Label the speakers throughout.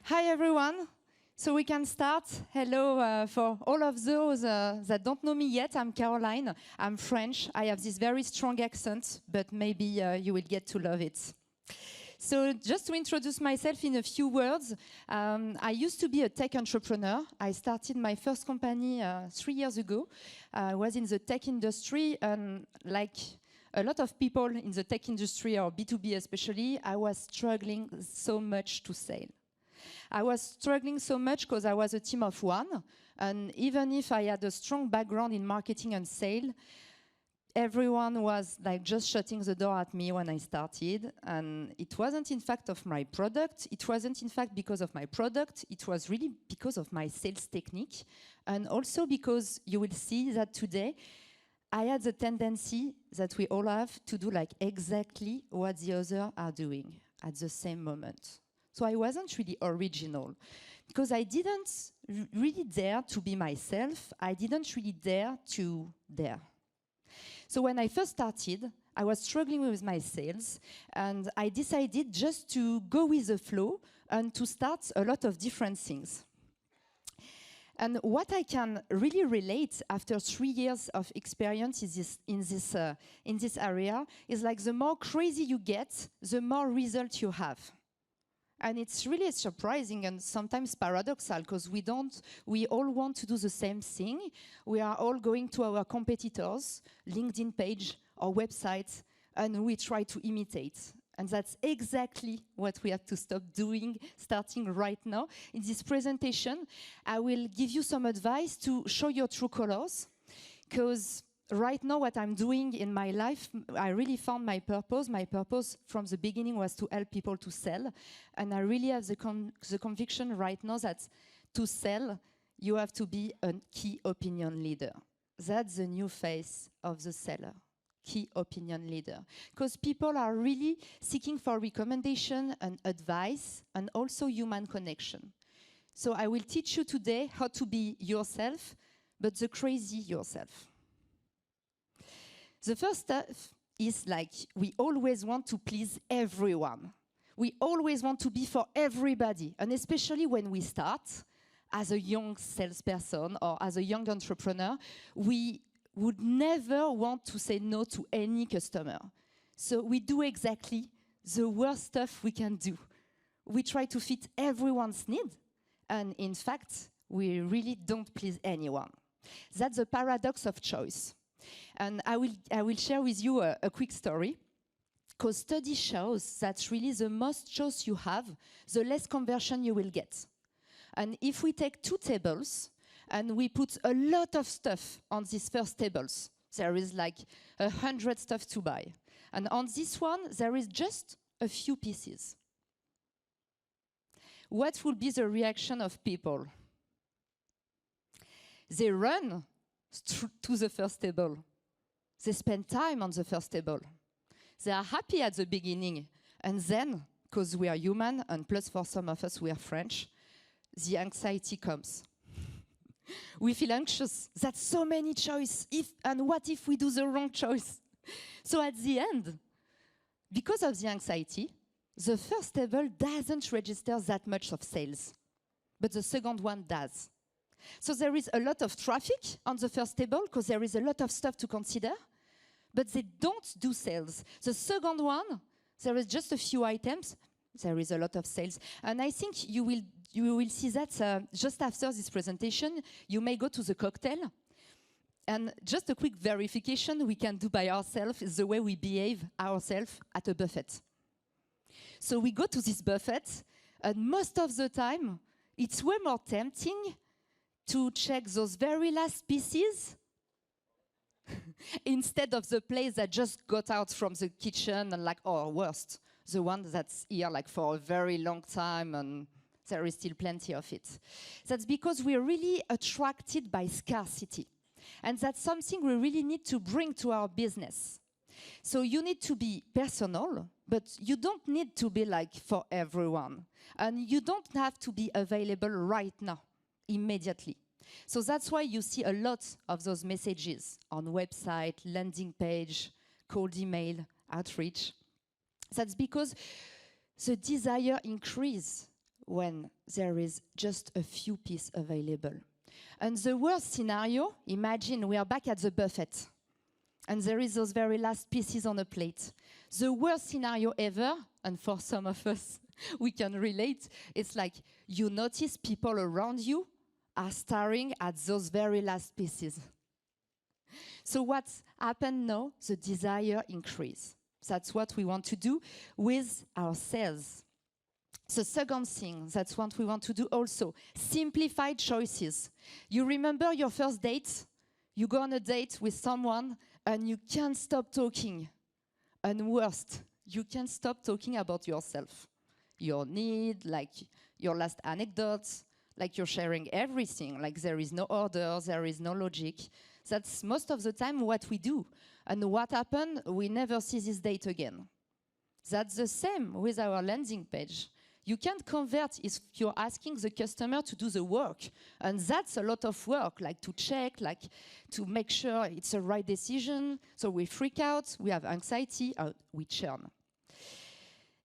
Speaker 1: Hi everyone. So we can start. Hello for all of those that don't know me yet. I'm Caroline. I'm French. I have this very strong accent, but maybe you will get to love it. So just to introduce myself in a few words, I used to be a tech entrepreneur. I started my first company 3 years ago. I was in the tech industry, and like a lot of people in the tech industry, or B2B especially, I was struggling so much to sell. I was struggling so much because I was a team of one, and even if I had a strong background in marketing and sales, everyone was like just shutting the door at me when I started, and it wasn't in fact of my product, it wasn't in fact because of my product, it was really because of my sales technique, and also because you will see that today I had the tendency that we all have to do like exactly what the others are doing at the same moment. So I wasn't really original because I didn't really dare to be myself. I didn't really dare to dare. So when I first started, I was struggling with my sales, and I decided just to go with the flow and to start a lot of different things. And what I can really relate after 3 years of experience in this area is like the more crazy you get, the more results you have. And it's really surprising and sometimes paradoxal because we all want to do the same thing. We are all going to our competitors' LinkedIn page or website, and we try to imitate. And that's exactly what we have to stop doing starting right now. In this presentation, I will give you some advice to show your true colors, because right now, what I'm doing in my life, I really found my purpose. My purpose from the beginning was to help people to sell. And I really have the conviction right now that to sell, you have to be a key opinion leader. That's the new face of the seller, key opinion leader. Because people are really seeking for recommendation and advice and also human connection. So I will teach you today how to be yourself, but the crazy yourself. The first stuff is like we always want to please everyone. We always want to be for everybody, and especially when we start as a young salesperson or as a young entrepreneur, we would never want to say no to any customer. So we do exactly the worst stuff we can do. We try to fit everyone's need, and in fact, we really don't please anyone. That's the paradox of choice. And I will share with you a quick story, because study shows that really the most choice you have, the less conversion you will get. And if we take 2 tables and we put a lot of stuff on these first tables, there is like 100 stuff to buy. And on this one, there is just a few pieces. What will be the reaction of people? They run to the first table. They spend time on the first table. They are happy at the beginning. And then, because we are human, and plus for some of us we are French, the anxiety comes. We feel anxious. That's so many choices. And what if we do the wrong choice? So at the end, because of the anxiety, the first table doesn't register that much of sales. But the second one does. So there is a lot of traffic on the first table because there is a lot of stuff to consider, but they don't do sales. The second one, there is just a few items, there is a lot of sales. And I think you will see that just after this presentation, you may go to the cocktail. And just a quick verification we can do by ourselves is the way we behave ourselves at a buffet. So we go to this buffet, and most of the time, it's way more tempting to check those very last pieces instead of the place that just got out from the kitchen and like, or worst, the one that's here like for a very long time and there is still plenty of it. That's because we're really attracted by scarcity. And that's something we really need to bring to our business. So you need to be personal, but you don't need to be like for everyone. And you don't have to be available right now, immediately. So that's why you see a lot of those messages on website, landing page, cold email, outreach. That's because the desire increases when there is just a few pieces available. And the worst scenario, imagine we are back at the buffet and there is those very last pieces on a plate. The worst scenario ever, and for some of us we can relate, it's like you notice people around you are staring at those very last pieces. So what's happened now? The desire increase. That's what we want to do with our sales. The second thing, that's what we want to do also, simplified choices. You remember your first date? You go on a date with someone and you can't stop talking. And worst, you can't stop talking about yourself. Your need, like your last anecdotes, like you're sharing everything, like there is no order, there is no logic. That's most of the time what we do. And what happened? We never see this date again. That's the same with our landing page. You can't convert if you're asking the customer to do the work. And that's a lot of work, like to check, like to make sure it's the right decision. So we freak out, we have anxiety, we churn.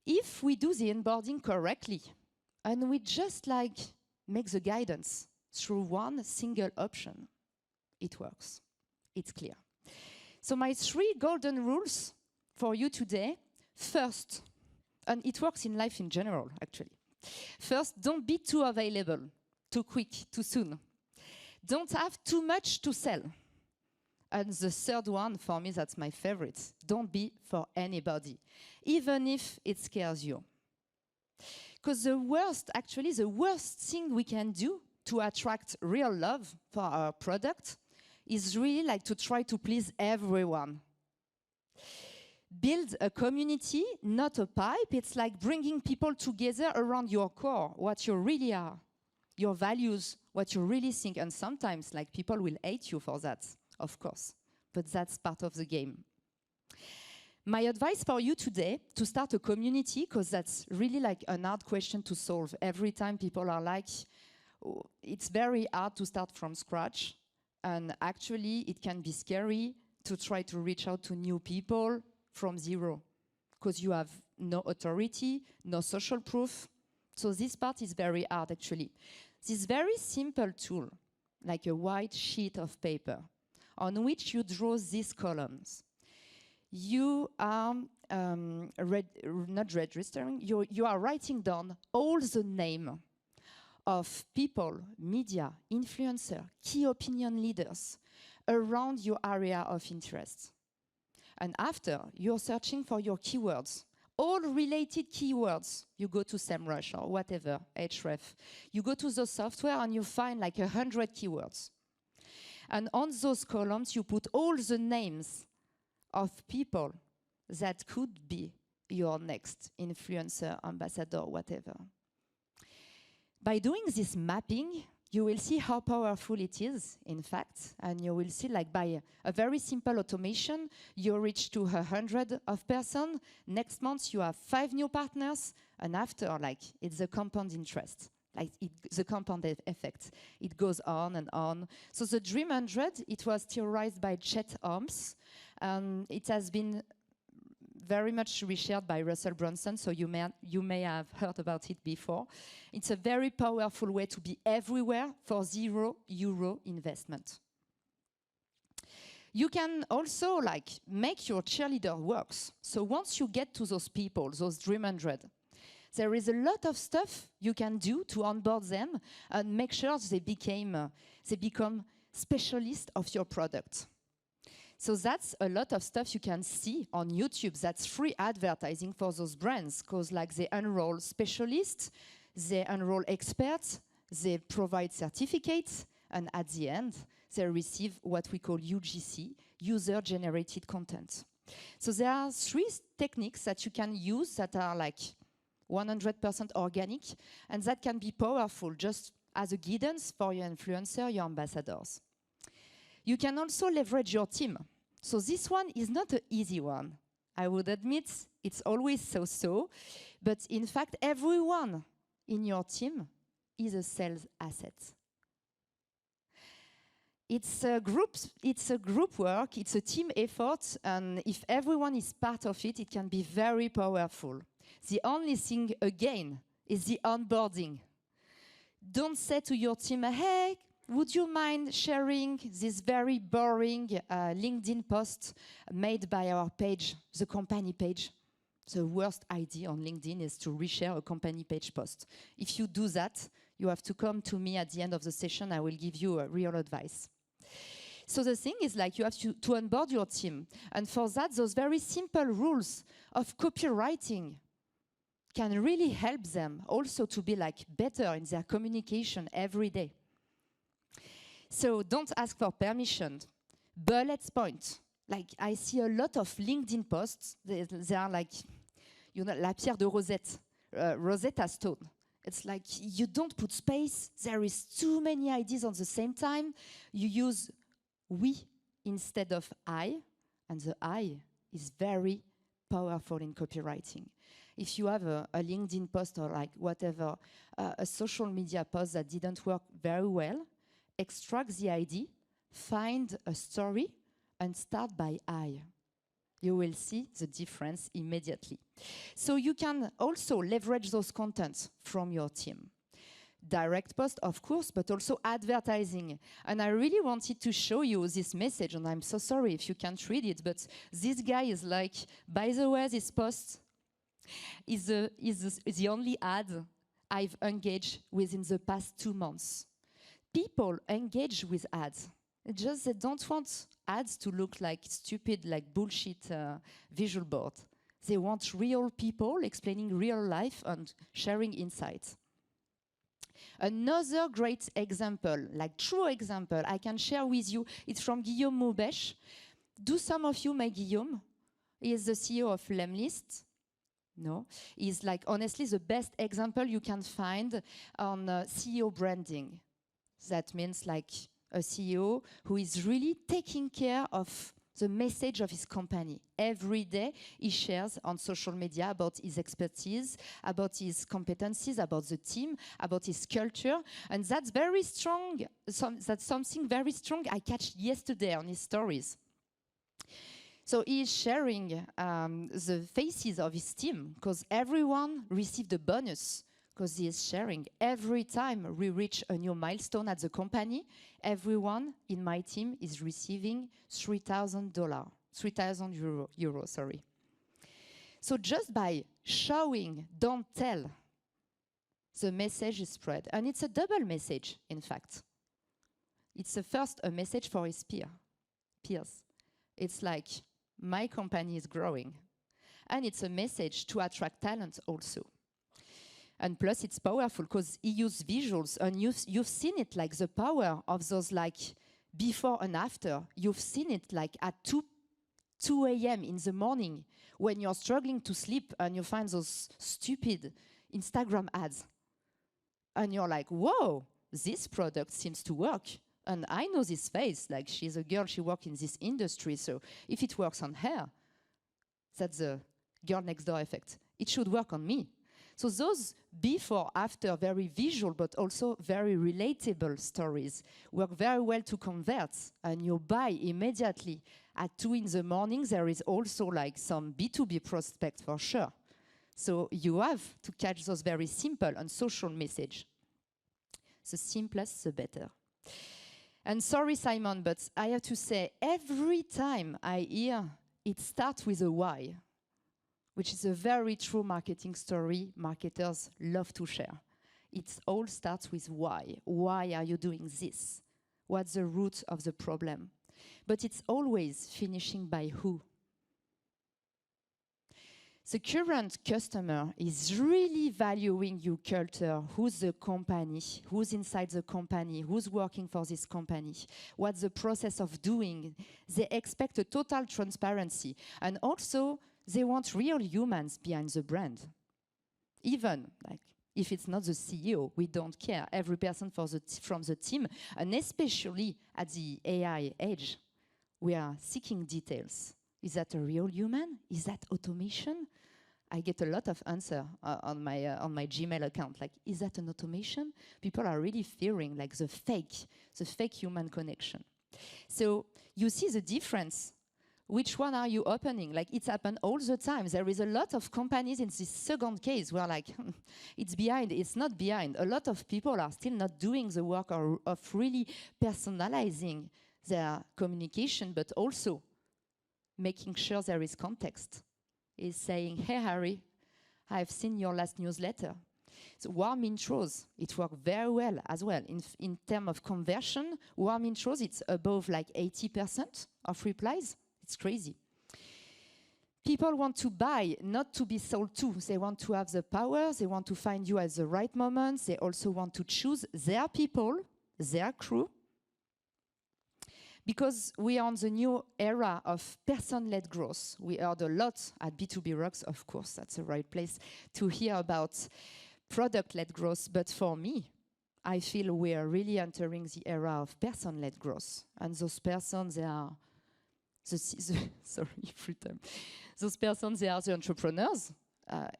Speaker 1: If we do the onboarding correctly, and we just like make the guidance through one single option, it works. It's clear. So my 3 golden rules for you today. First, and it works in life in general, actually. First, don't be too available, too quick, too soon. Don't have too much to sell. And the third one, for me, that's my favorite. Don't be for anybody, even if it scares you. Because the worst thing we can do to attract real love for our product is really like to try to please everyone. Build a community, not a pipe. It's like bringing people together around your core, what you really are, your values, what you really think. And sometimes, like, people will hate you for that, of course. But that's part of the game. My advice for you today, to start a community, because that's really like an hard question to solve. Every time people are like, oh, it's very hard to start from scratch. And actually, it can be scary to try to reach out to new people from zero, because you have no authority, no social proof. So this part is very hard, actually. This very simple tool, like a white sheet of paper, on which you draw these columns. You are not registering, you are writing down all the name of people, media, influencer, key opinion leaders around your area of interest. And after, you're searching for your keywords, all related keywords. You go to SEMrush or whatever, Href. You go to the software and you find like 100 keywords. And on those columns, you put all the names of people that could be your next influencer, ambassador, whatever. By doing this mapping, you will see how powerful it is, in fact, and you will see, like, by a very simple automation, you reach to 100 of person. Next month, you have 5 new partners, and after, like, it's a compound interest, like the compound effect. It goes on and on. So the Dream 100, it was theorized by Chet Holmes, and it has been very much reshared by Russell Brunson, so you may have heard about it before. It's a very powerful way to be everywhere for €0 investment. You can also like make your cheerleader works. So once you get to those people, those Dream 100, there is a lot of stuff you can do to onboard them and make sure they become specialists of your product. So that's a lot of stuff you can see on YouTube. That's free advertising for those brands, because like they enroll specialists, they enroll experts, they provide certificates, and at the end, they receive what we call UGC, user-generated content. So there are 3 techniques that you can use that are like 100% organic, and that can be powerful just as a guidance for your influencer, your ambassadors. You can also leverage your team. So this one is not an easy one. I would admit it's always so-so, but in fact, everyone in your team is a sales asset. It's a group work, it's a team effort, and if everyone is part of it, it can be very powerful. The only thing, again, is the onboarding. Don't say to your team, hey, would you mind sharing this very boring LinkedIn post made by our page, the company page? The worst idea on LinkedIn is to reshare a company page post. If you do that, you have to come to me at the end of the session. I will give you a real advice. So the thing is, like, you have to onboard your team. And for that, those very simple rules of copywriting can really help them also to be like better in their communication every day. So don't ask for permission. Bullet point. Like, I see a lot of LinkedIn posts. They are like, you know, la pierre de Rosette, Rosetta Stone. It's like you don't put space. There is too many ideas on the same time. You use we instead of I, and the I is very powerful in copywriting. If you have a LinkedIn post or like whatever, a social media post that didn't work very well, extract the idea, find a story, and start by I. You will see the difference immediately. So you can also leverage those contents from your team. Direct post, of course, but also advertising. And I really wanted to show you this message, and I'm so sorry if you can't read it, but this guy is like, by the way, this post is the only ad I've engaged within the past 2 months. People engage with ads. It's just they don't want ads to look like stupid, like bullshit visual board. They want real people explaining real life and sharing insights. Another great example, like true example, I can share with you, it's from Guillaume Moubèche. Do some of you know Guillaume? He is the CEO of Lemlist. No, he's like honestly the best example you can find on CEO branding. That means like a CEO who is really taking care of the message of his company. Every day he shares on social media about his expertise, about his competencies, about the team, about his culture. And that's very strong. That's something very strong I catch yesterday on his stories. So he is sharing the faces of his team because everyone received a bonus because he is sharing. Every time we reach a new milestone at the company, everyone in my team is receiving $3,000, 3,000 euro, sorry. So just by showing, don't tell, the message is spread. And it's a double message, in fact. It's first a message for his peers. It's like, my company is growing. And it's a message to attract talent also. And plus, it's powerful because he used visuals, and you've seen it, like the power of those, like before and after. You've seen it, like at 2 a.m. in the morning when you're struggling to sleep and you find those stupid Instagram ads. And you're like, whoa, this product seems to work. And I know this face, like she's a girl, she works in this industry, so if it works on her, that's the girl next door effect. It should work on me. So those before, after, very visual, but also very relatable stories work very well to convert, and you buy immediately. At 2 in the morning, there is also like some B2B prospect for sure. So you have to catch those very simple and social message. The simplest, the better. And sorry, Simon, but I have to say, every time I hear it starts with a why, which is a very true marketing story marketers love to share. It all starts with why. Why are you doing this? What's the root of the problem? But it's always finishing by who. The current customer is really valuing your culture, who's the company, who's inside the company, who's working for this company, what's the process of doing. They expect a total transparency. And also, they want real humans behind the brand. Even, like, if it's not the CEO, we don't care. Every person from the team, and especially at the AI age, we are seeking details. Is that a real human? Is that automation? I get a lot of answers on my Gmail account. Like, is that an automation? People are really fearing like the fake human connection. So you see the difference which one are you opening? Like, it's happened all the time. There is a lot of companies in this second case where like, it's behind, it's not behind. A lot of people are still not doing the work of really personalizing their communication, but also making sure there is context. Is saying, hey, Harry, I've seen your last newsletter. So warm intros, it worked very well as well. In terms of conversion, warm intros, it's above like 80% of replies. It's crazy. People want to buy, not to be sold to. They want to have the power. They want to find you at the right moment. They also want to choose their people, their crew. Because we are on the new era of person-led growth. We heard a lot at B2B Rocks, of course. That's the right place to hear about product-led growth. But for me, I feel we are really entering the era of person-led growth. And those persons, they are sorry, those persons, they are the entrepreneurs.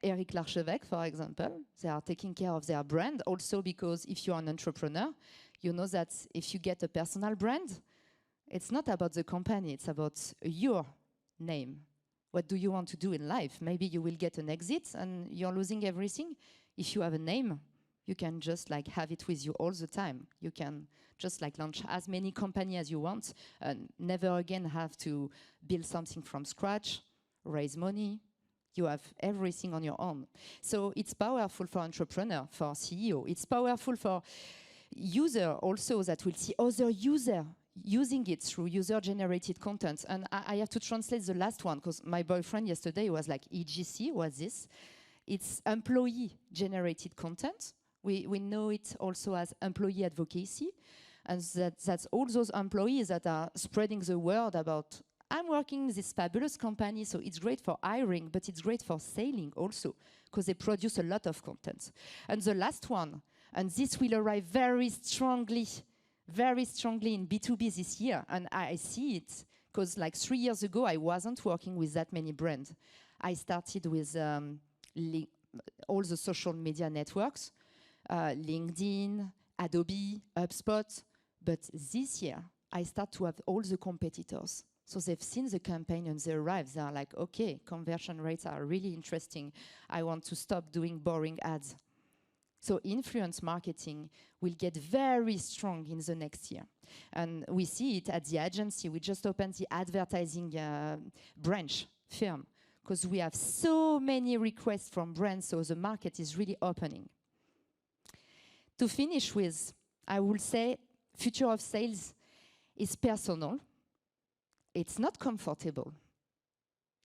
Speaker 1: Eric Larchevêque, for example, they are taking care of their brand. Also because if you're an entrepreneur, you know that if you get a personal brand, it's not about the company, it's about your name. What do you want to do in life? Maybe you will get an exit and you're losing everything. If you have a name, you can just like have it with you all the time. You can just like launch as many companies as you want and never again have to build something from scratch, raise money. You have everything on your own. So it's powerful for entrepreneur, for CEO. It's powerful for user also that will see other user using it through user-generated content. And I have to translate the last one because my boyfriend yesterday was like, EGC, what's this? It's employee-generated content. We know it also as employee advocacy. And that's all those employees that are spreading the word about, I'm working in this fabulous company, so it's great for hiring, but it's great for selling also, because they produce a lot of content. And the last one, and this will arrive very strongly in B2B this year, and I see it, because like 3 years ago, I wasn't working with that many brands. I started with all the social media networks, LinkedIn, Adobe, HubSpot, but this year, I start to have all the competitors. So they've seen the campaign and they arrive, they are like, okay, conversion rates are really interesting. I want to stop doing boring ads. So influence marketing will get very strong in the next year. And we see it at the agency. We just opened the advertising branch firm because we have so many requests from brands, so the market is really opening. To finish with, I will say future of sales is personal. It's not comfortable.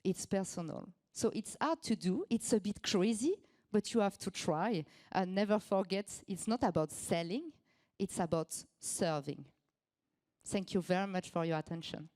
Speaker 1: It's personal. So it's hard to do. It's a bit crazy, but you have to try. And never forget, it's not about selling, it's about serving. Thank you very much for your attention.